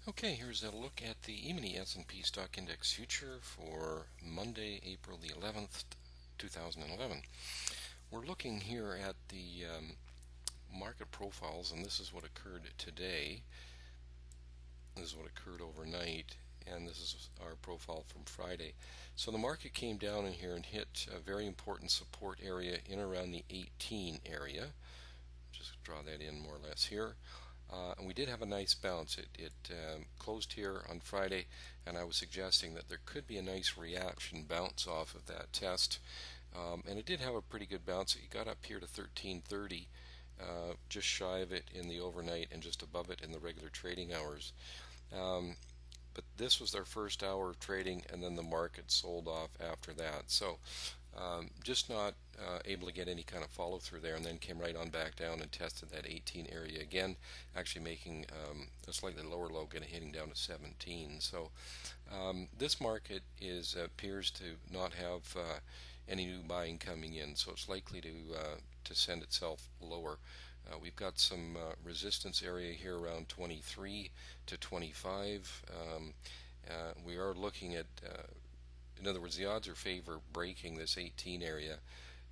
Okay, here's a look at the E-mini S&P Stock Index Future for Monday, April the 11th, 2011. We're looking here at the market profiles, and this is what occurred today. This is what occurred overnight, and this is our profile from Friday. So the market came down in here and hit a very important support area in around the 18 area. Just draw that in more or less here. And we did have a nice bounce. It closed here on Friday, and I was suggesting that there could be a nice reaction bounce off of that test. And it did have a pretty good bounce. It got up here to 1330, just shy of it in the overnight and just above it in the regular trading hours. But this was their first hour of trading, and then the market sold off after that. So just not able to get any kind of follow through there, and then came right on back down and tested that 18 area again, actually making a slightly lower low, hitting down to 17. So this market appears to not have any new buying coming in, so it's likely to send itself lower. We've got some resistance area here around 23 to 25. We are looking at, in other words, the odds are favor breaking this 18 area,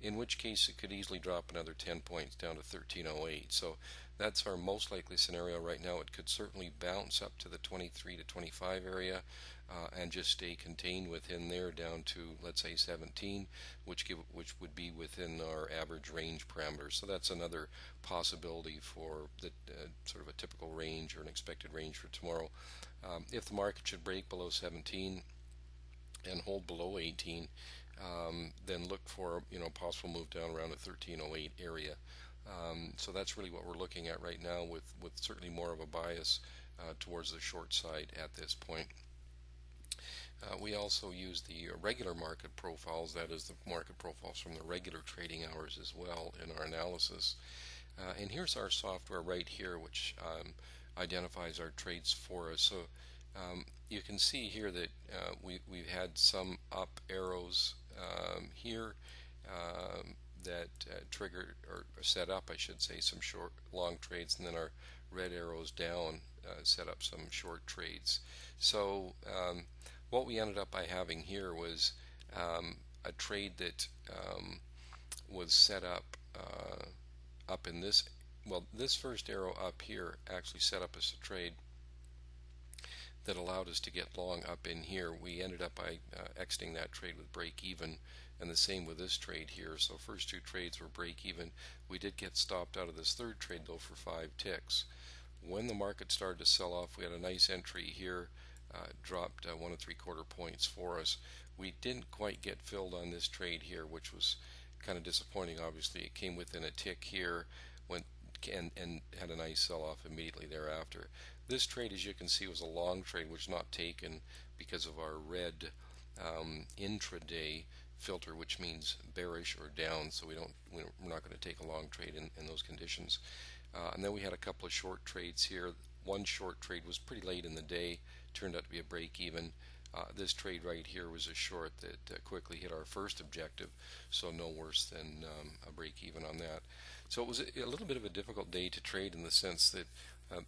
in which case it could easily drop another 10 points down to 1308. So that's our most likely scenario right now. It could certainly bounce up to the 23 to 25 area and just stay contained within there down to, let's say, 17, which would be within our average range parameters. So that's another possibility for the sort of a typical range or an expected range for tomorrow. If the market should break below 17 and hold below 18, then look for possible move down around the 1308 area. So that's really what we're looking at right now, with certainly more of a bias towards the short side at this point. We also use the regular market profiles, that is the market profiles from the regular trading hours as well, in our analysis. And here's our software right here, which identifies our trades for us. So you can see here that we've had some up arrows here that triggered or set up, I should say, some long trades, and then our red arrows down set up some short trades. So what we ended up by having here was a trade that was set up in this, this first arrow up here actually set up as a trade that allowed us to get long up in here. We ended up by exiting that trade with break even, and the same with this trade here. So first two trades were break even. We did get stopped out of this third trade though for 5 ticks. When the market started to sell off, we had a nice entry here, dropped 1 3/4 points for us. We didn't quite get filled on this trade here, which was kind of disappointing. Obviously it came within a tick here, went and had a nice sell-off immediately thereafter. This trade, as you can see, was a long trade, which was not taken because of our red intraday filter, which means bearish or down. So we're not going to take a long trade in those conditions. And then we had a couple of short trades here. One short trade was pretty late in the day, turned out to be a break even. This trade right here was a short that quickly hit our first objective, so no worse than a break even on that. So it was a little bit of a difficult day to trade, in the sense that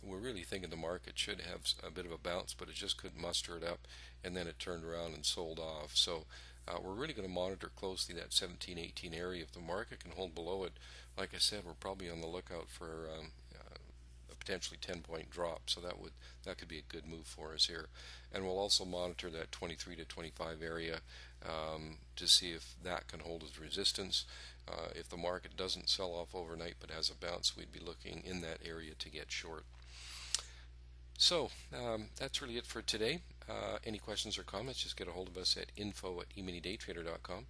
we're really thinking the market should have a bit of a bounce, but it just couldn't muster it up, and then it turned around and sold off. So we're really going to monitor closely that 17-18 area. If the market can hold below it, like I said, we're probably on the lookout for a potentially 10-point drop. So that could be a good move for us here. And we'll also monitor that 23 to 25 area to see if that can hold as resistance. If the market doesn't sell off overnight but has a bounce, we'd be looking in that area to get short. So that's really it for today. Any questions or comments, just get a hold of us at info@eminidaytrader.com.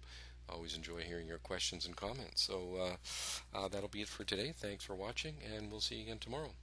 Always enjoy hearing your questions and comments. So that'll be it for today. Thanks for watching, and we'll see you again tomorrow.